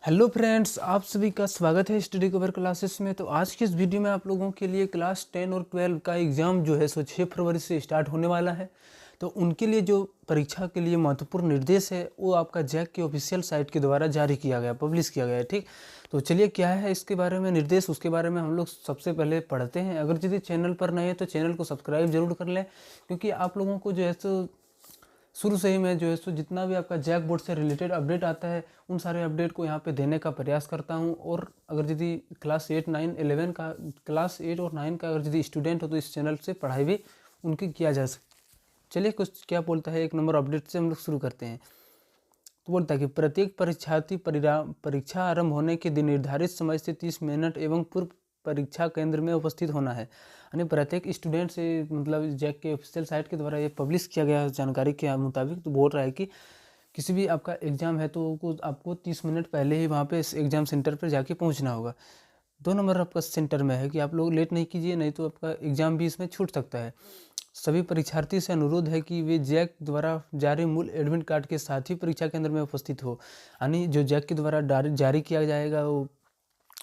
Hello friends, आप सभी का स्वागत है स्टडी कवर क्लासेस में। तो आज की इस वीडियो में आप लोगों के लिए क्लास 10 और 12 का एग्ज़ाम जो है 6 फरवरी से स्टार्ट होने वाला है। तो उनके लिए जो परीक्षा के लिए महत्वपूर्ण निर्देश है वो आपका जैक के ऑफिशियल साइट के द्वारा जारी किया गया, पब्लिश किया गया है। ठीक, तो चलिए क्या है इसके बारे में निर्देश, उसके बारे में हम लोग सबसे पहले पढ़ते हैं। अगर यदि चैनल पर नए हैं तो चैनल को सब्सक्राइब जरूर कर लें, क्योंकि आप लोगों को जो है शुरू से ही मैं जो है जितना भी आपका जैक बोर्ड से रिलेटेड अपडेट आता है उन सारे अपडेट को यहाँ पे देने का प्रयास करता हूँ। और अगर यदि क्लास 8, 9, 11 का, क्लास 8 और 9 का अगर यदि स्टूडेंट हो तो इस चैनल से पढ़ाई भी उनकी किया जा सकता। चलिए कुछ क्या बोलता है, 1 नंबर अपडेट से हम लोग शुरू करते हैं। तो बोलता है कि प्रत्येक परीक्षार्थी परीक्षा आरंभ होने के दिन निर्धारित समय से 30 मिनट एवं पूर्व परीक्षा केंद्र में उपस्थित होना है। यानी प्रत्येक स्टूडेंट से, मतलब जैक के ऑफिशियल साइट के द्वारा ये पब्लिश किया गया जानकारी के मुताबिक तो बोल रहा है कि किसी भी आपका एग्ज़ाम है तो आपको 30 मिनट पहले ही वहाँ पे इस एग्ज़ाम सेंटर पर जाके पहुँचना होगा। 2 नंबर आपका सेंटर में है कि आप लोग लेट नहीं कीजिए, नहीं तो आपका एग्ज़ाम भी इसमें छूट सकता है। सभी परीक्षार्थी से अनुरोध है कि वे जैक द्वारा जारी मूल एडमिट कार्ड के साथ ही परीक्षा केंद्र में उपस्थित हो। यानी जो जैक के द्वारा जारी किया जाएगा वो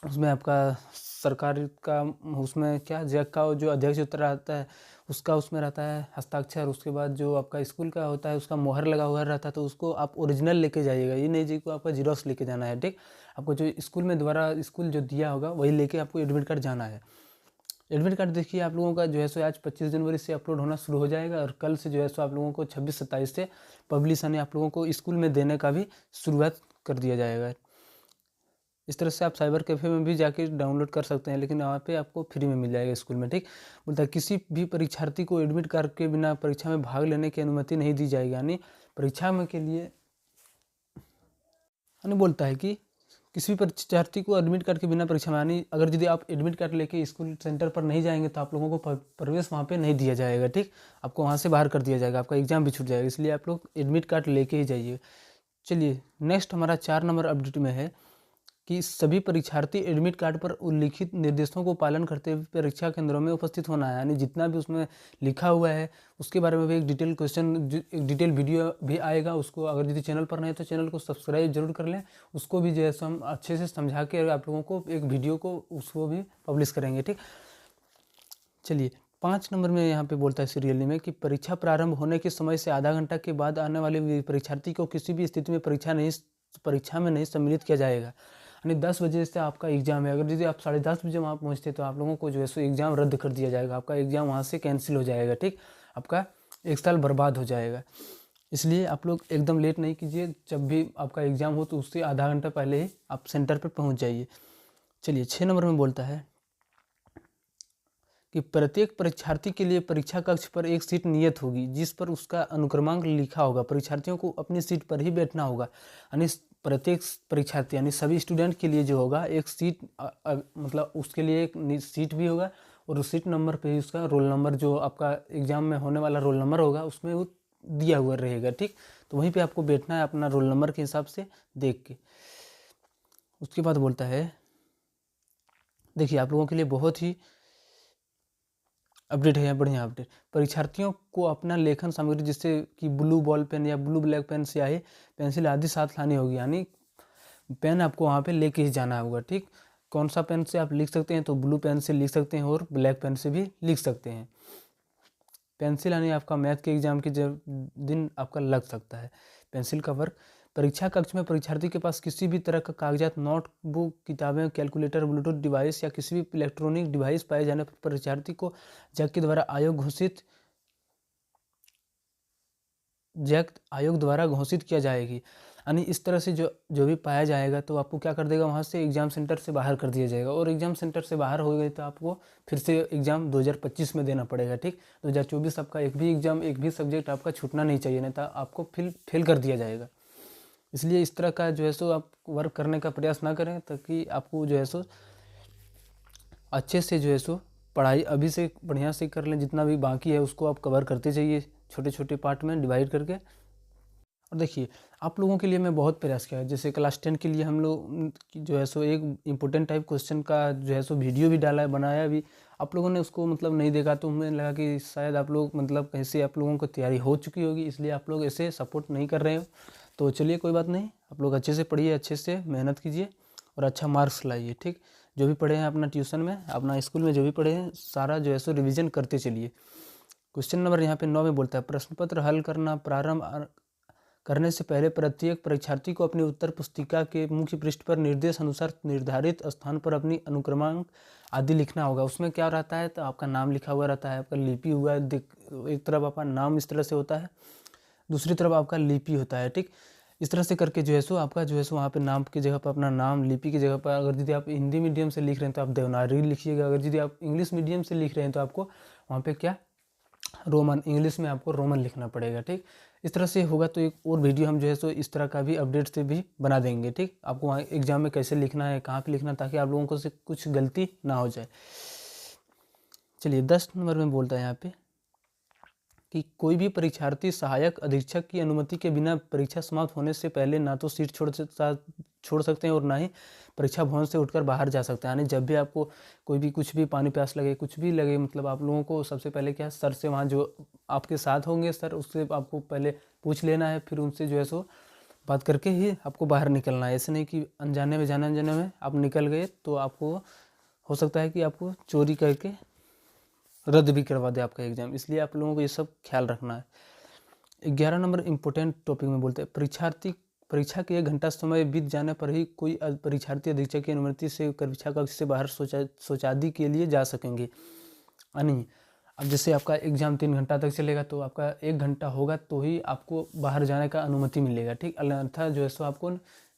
उसमें आपका सरकार का, उसमें क्या जैक का जो अध्यक्ष उत्तर रहता है उसका उसमें रहता है हस्ताक्षर। उसके बाद जो आपका स्कूल का होता है उसका मोहर लगा हुआ रहता है, तो उसको आप ओरिजिनल लेके जाइएगा, ये नहीं जी को आपका जीरोक्स लेके जाना है। ठीक, आपको जो स्कूल में द्वारा स्कूल जो दिया होगा वही लेके आपको एडमिट कार्ड जाना है। एडमिट कार्ड देखिए आप लोगों का जो है आज 25 जनवरी से अपलोड होना शुरू हो जाएगा और कल से जो है आप लोगों को 26-27 से पब्लिश, यानी आप लोगों को स्कूल में देने का भी शुरुआत कर दिया जाएगा। इस तरह से आप साइबर कैफ़े में भी जाके डाउनलोड कर सकते हैं, लेकिन वहाँ पे आपको फ्री में मिल जाएगा स्कूल में। ठीक, बोलता है किसी भी परीक्षार्थी को एडमिट कार्ड के बिना परीक्षा में भाग लेने की अनुमति नहीं दी जाएगी। यानी परीक्षा में के लिए, यानी बोलता है कि किसी भी परीक्षार्थी को एडमिट कार्ड के बिना परीक्षा में, यानी अगर यदि आप एडमिट कार्ड लेके स्कूल सेंटर पर नहीं जाएंगे तो आप लोगों को प्रवेश वहाँ पे नहीं दिया जाएगा। ठीक, आपको वहाँ से बाहर कर दिया जाएगा, आपका एग्जाम भी छूट जाएगा, इसलिए आप लोग एडमिट कार्ड लेके ही जाइए। चलिए नेक्स्ट हमारा 4 नंबर अपडेट में है कि सभी परीक्षार्थी एडमिट कार्ड पर उल्लिखित निर्देशों को पालन करते हुए परीक्षा केंद्रों में उपस्थित होना है। यानी जितना भी उसमें लिखा हुआ है उसके बारे में भी एक डिटेल क्वेश्चन, एक डिटेल वीडियो भी आएगा। उसको अगर यदि चैनल पर नहीं तो चैनल को सब्सक्राइब जरूर कर लें, उसको भी जैसे हम अच्छे से समझा के आप लोगों को एक वीडियो को उसको भी पब्लिश करेंगे। ठीक, चलिए 5 नंबर में यहाँ पे बोलता है सीरियली में कि परीक्षा प्रारंभ होने के समय से आधा घंटा के बाद आने वाले परीक्षार्थी को किसी भी स्थिति में परीक्षा में नहीं सम्मिलित किया जाएगा। यानी 10 बजे से आपका एग्ज़ाम है, अगर यदि आप 10:30 बजे वहाँ पहुँचते तो आप लोगों को जो है सो एग्ज़ाम रद्द कर दिया जाएगा, आपका एग्ज़ाम वहाँ से कैंसिल हो जाएगा। ठीक, आपका 1 साल बर्बाद हो जाएगा। इसलिए आप लोग एकदम लेट नहीं कीजिए, जब भी आपका एग्ज़ाम हो तो उससे आधा घंटा पहले ही आप सेंटर पर पहुँच जाइए। चलिए 6 नंबर में बोलता है कि प्रत्येक परीक्षार्थी के लिए परीक्षा कक्ष पर एक सीट नियत होगी जिस पर उसका अनुक्रमांक लिखा होगा। परीक्षार्थियों को अपनी सीट पर ही बैठना होगा। यानी प्रत्येक परीक्षार्थी, यानी सभी स्टूडेंट के लिए जो होगा एक सीट, मतलब उसके लिए एक सीट भी होगा और उस सीट नंबर पे ही उसका रोल नंबर, जो आपका एग्जाम में होने वाला रोल नंबर होगा उसमें वो दिया हुआ रहेगा। ठीक, तो वहीं पे आपको बैठना है अपना रोल नंबर के हिसाब से देख के। उसके बाद बोलता है, देखिए आप लोगों के लिए बहुत ही अपडेट है, बढ़िया अपडेट। परीक्षार्थियों को अपना लेखन सामग्री जैसे कि ब्लू बॉल पेन या ब्लू ब्लैक पेन, स्याही, पेंसिल आदि साथ लानी होगी। यानी पेन आपको वहाँ पे लेके ही जाना होगा। ठीक, कौन सा पेन से आप लिख सकते हैं तो ब्लू पेन से लिख सकते हैं और ब्लैक पेन से भी लिख सकते हैं। पेंसिल यानी आपका मैथ के एग्जाम के दिन आपका लग सकता है पेंसिल का वर्क। परीक्षा कक्ष में परीक्षार्थी के पास किसी भी तरह का कागजात, नोटबुक, किताबें, कैलकुलेटर, ब्लूटूथ डिवाइस या किसी भी इलेक्ट्रॉनिक डिवाइस पाए जाने पर परीक्षार्थी को जैक आयोग द्वारा घोषित किया जाएगी। यानी इस तरह से जो भी पाया जाएगा तो आपको क्या कर देगा, वहाँ से एग्ज़ाम सेंटर से बाहर कर दिया जाएगा। और एग्ज़ाम सेंटर से बाहर हो गए तो आपको फिर से एग्ज़ाम 2025 में देना पड़ेगा। ठीक, 2024 आपका एक भी एग्ज़ाम, एक भी सब्जेक्ट आपका छूटना नहीं चाहिए, नहीं तो आपको फेल कर दिया जाएगा। इसलिए इस तरह का जो है सो आप वर्क करने का प्रयास ना करें, ताकि आपको जो है सो अच्छे से जो है सो पढ़ाई अभी से बढ़िया से कर लें। जितना भी बाकी है उसको आप कवर करते जाइए, छोटे छोटे पार्ट में डिवाइड करके। और देखिए आप लोगों के लिए मैं बहुत प्रयास किया है, जैसे क्लास 10 के लिए हम लोग जो है सो एक इम्पोर्टेंट टाइप क्वेश्चन का जो है सो वीडियो भी डाला है, बनाया भी। आप लोगों ने उसको मतलब नहीं देखा तो हमें लगा कि शायद आप लोग मतलब कैसे आप लोगों को तैयारी हो चुकी होगी, इसलिए आप लोग ऐसे सपोर्ट नहीं कर रहे हो। तो चलिए कोई बात नहीं, आप लोग अच्छे से पढ़िए, अच्छे से मेहनत कीजिए और अच्छा मार्क्स लाइए। ठीक, जो भी पढ़े हैं अपना ट्यूशन में, अपना स्कूल में जो भी पढ़े हैं सारा जो है सो रिवीजन करते चलिए। क्वेश्चन नंबर यहाँ पे 9 में बोलता है, प्रश्न पत्र हल करना प्रारंभ करने से पहले प्रत्येक परीक्षार्थी को अपनी उत्तर पुस्तिका के मुख्य पृष्ठ पर निर्देश अनुसार निर्धारित स्थान पर अपनी अनुक्रमांक आदि लिखना होगा। उसमें क्या रहता है, तो आपका नाम लिखा हुआ रहता है, आपका लिपि हुआ है, एक तरफ आपका नाम इस तरह से होता है, दूसरी तरफ आपका लिपि होता है। ठीक, इस तरह से करके जो है सो आपका जो है सो वहाँ पे नाम की जगह पर अपना नाम, लिपि की जगह पर, अगर यदि आप हिंदी मीडियम से लिख रहे हैं तो आप देवनागरी लिखिएगा, अगर यदि आप इंग्लिश मीडियम से लिख रहे हैं तो आपको वहाँ पे क्या, रोमन, इंग्लिश में आपको रोमन लिखना पड़ेगा। ठीक, इस तरह से होगा। तो एक और वीडियो हम जो है सो इस तरह का भी अपडेट से भी बना देंगे। ठीक, आपको वहाँ एग्जाम में कैसे लिखना है, कहाँ पे लिखना है, ताकि आप लोगों को से कुछ गलती ना हो जाए। चलिए 10 नंबर में बोलता है यहाँ पे कि कोई भी परीक्षार्थी सहायक अधीक्षक की अनुमति के बिना परीक्षा समाप्त होने से पहले ना तो सीट छोड़ सकते हैं और ना ही परीक्षा भवन से उठकर बाहर जा सकते हैं। यानी जब भी आपको कोई भी कुछ भी पानी प्यास लगे, कुछ भी लगे, मतलब आप लोगों को सबसे पहले क्या, सर से, वहाँ जो आपके साथ होंगे सर, उससे आपको पहले पूछ लेना है, फिर उनसे जो है सो बात करके ही आपको बाहर निकलना है। ऐसे नहीं कि अनजाने में आप निकल गए तो आपको हो सकता है कि आपको चोरी करके रद्द भी करवा दे आपका एग्जाम, इसलिए आप लोगों को ये सब ख्याल रखना है। 11 नंबर इम्पोर्टेंट टॉपिक में बोलते हैं, परीक्षा के 1 घंटा समय बीत जाने पर ही कोई परीक्षार्थी अधीक्षक की अनुमति से परीक्षा कक्ष से बाहर शौचादि के लिए जा सकेंगे। यानी अब जैसे आपका एग्जाम 3 घंटा तक चलेगा तो आपका 1 घंटा होगा तो ही आपको बाहर जाने का अनुमति मिलेगा। ठीक, अन्यथा जो है सो आपको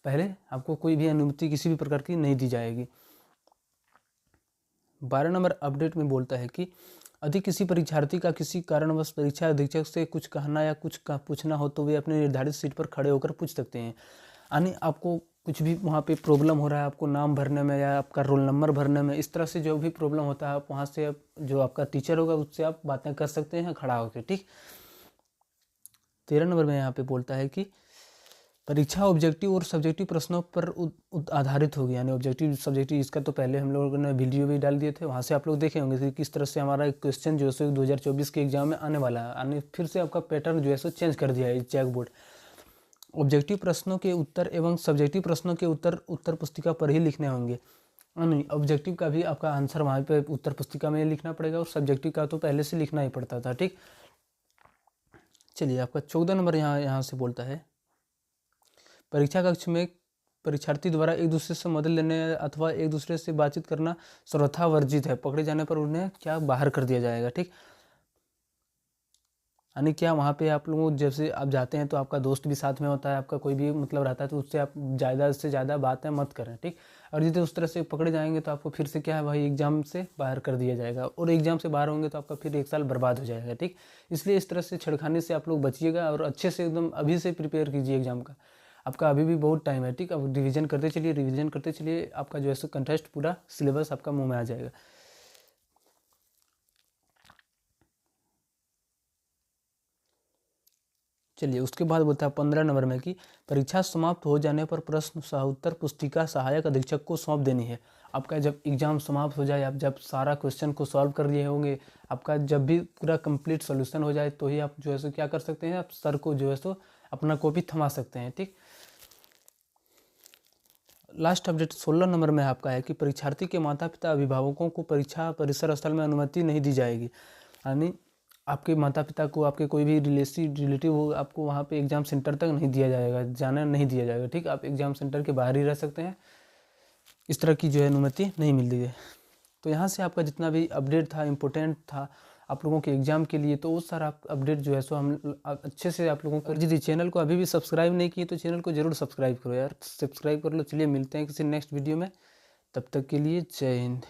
पहले आपको कोई भी अनुमति किसी भी प्रकार की नहीं दी जाएगी। 12 नंबर अपडेट में बोलता है कि यदि किसी परीक्षार्थी का किसी कारणवश परीक्षा अधीक्षक से कुछ कहना या कुछ पूछना हो तो वे अपने निर्धारित सीट पर खड़े होकर पूछ सकते हैं। यानी आपको कुछ भी वहाँ पे प्रॉब्लम हो रहा है, आपको नाम भरने में या आपका रोल नंबर भरने में, इस तरह से जो भी प्रॉब्लम होता है आप वहाँ से जो आपका टीचर होगा उससे आप बातें कर सकते हैं खड़ा होकर। ठीक, 13 नंबर में यहाँ पे बोलता है कि परीक्षा ऑब्जेक्टिव और सब्जेक्टिव प्रश्नों पर आधारित होगी। यानी ऑब्जेक्टिव सब्जेक्टिव, इसका तो पहले हम लोगों ने वीडियो भी डाल दिए थे, वहाँ से आप लोग देखे होंगे कि किस तरह से हमारा एक क्वेश्चन जो है 2024 के एग्जाम में आने वाला है। यानी फिर से आपका पैटर्न जो है सो चेंज कर दिया है चेक बोर्ड। ऑब्जेक्टिव प्रश्नों के उत्तर एवं सब्जेक्टिव प्रश्नों के उत्तर पुस्तिका पर ही लिखने होंगे। नहीं, ऑब्जेक्टिव का भी आपका आंसर वहाँ पे उत्तर पुस्तिका में लिखना पड़ेगा और सब्जेक्टिव का तो पहले से लिखना ही पड़ता था। ठीक, चलिए आपका 14 नंबर यहाँ से बोलता है, परीक्षा कक्ष में परीक्षार्थी द्वारा एक दूसरे से मदद लेने अथवा एक दूसरे से बातचीत करना सर्वथा वर्जित है। पकड़े जाने पर उन्हें क्या, बाहर कर दिया जाएगा। ठीक, यानी क्या, वहाँ पे आप लोगों जैसे आप जाते हैं तो आपका दोस्त भी साथ में होता है, आपका कोई भी मतलब रहता है, तो उससे आप ज़्यादा से ज़्यादा बातें मत करें। ठीक, और यदि उस तरह से पकड़े जाएंगे तो आपको फिर से क्या है, वही एग्जाम से बाहर कर दिया जाएगा, और एग्जाम से बाहर होंगे तो आपका फिर 1 साल बर्बाद हो जाएगा। ठीक, इसलिए इस तरह से छेड़खानी से आप लोग बचिएगा और अच्छे से एकदम अभी से प्रिपेयर कीजिए एग्जाम का। आपका अभी भी बहुत टाइम है। ठीक, अब रिवीजन करते चलिए, आपका जो है सो कंटेस्ट पूरा सिलेबस आपका मुंह में आ जाएगा। चलिए उसके बाद बोलता है 15 नंबर में कि परीक्षा समाप्त हो जाने पर प्रश्न उत्तर पुस्तिका सहायक अधीक्षक को सौंप देनी है। आपका जब एग्जाम समाप्त हो जाए, आप जब सारा क्वेश्चन को सॉल्व कर लिए होंगे, आपका जब भी पूरा कंप्लीट सॉल्यूशन हो जाए तो ही आप जो है सो क्या कर सकते हैं, आप सर को जो है सो अपना कॉपी थमा सकते हैं। ठीक, लास्ट अपडेट 16 नंबर में आपका है कि परीक्षार्थी के माता पिता अभिभावकों को परीक्षा परिसर स्थल में अनुमति नहीं दी जाएगी। यानी आपके माता पिता को, आपके कोई भी रिलेटिव हो, आपको वहाँ पे एग्ज़ाम सेंटर तक नहीं दिया जाएगा, जाना नहीं दिया जाएगा। ठीक, आप एग्ज़ाम सेंटर के बाहर ही रह सकते हैं, इस तरह की जो है अनुमति नहीं मिलती है। तो यहाँ से आपका जितना भी अपडेट था, इम्पोर्टेंट था आप लोगों के एग्ज़ाम के लिए, तो वो सारा अपडेट जो है सो हम अच्छे से आप लोगों को, यदि चैनल को अभी भी सब्सक्राइब नहीं किए तो चैनल को ज़रूर सब्सक्राइब करो यार, सब्सक्राइब कर लो। चलिए मिलते हैं किसी नेक्स्ट वीडियो में, तब तक के लिए जय हिंद।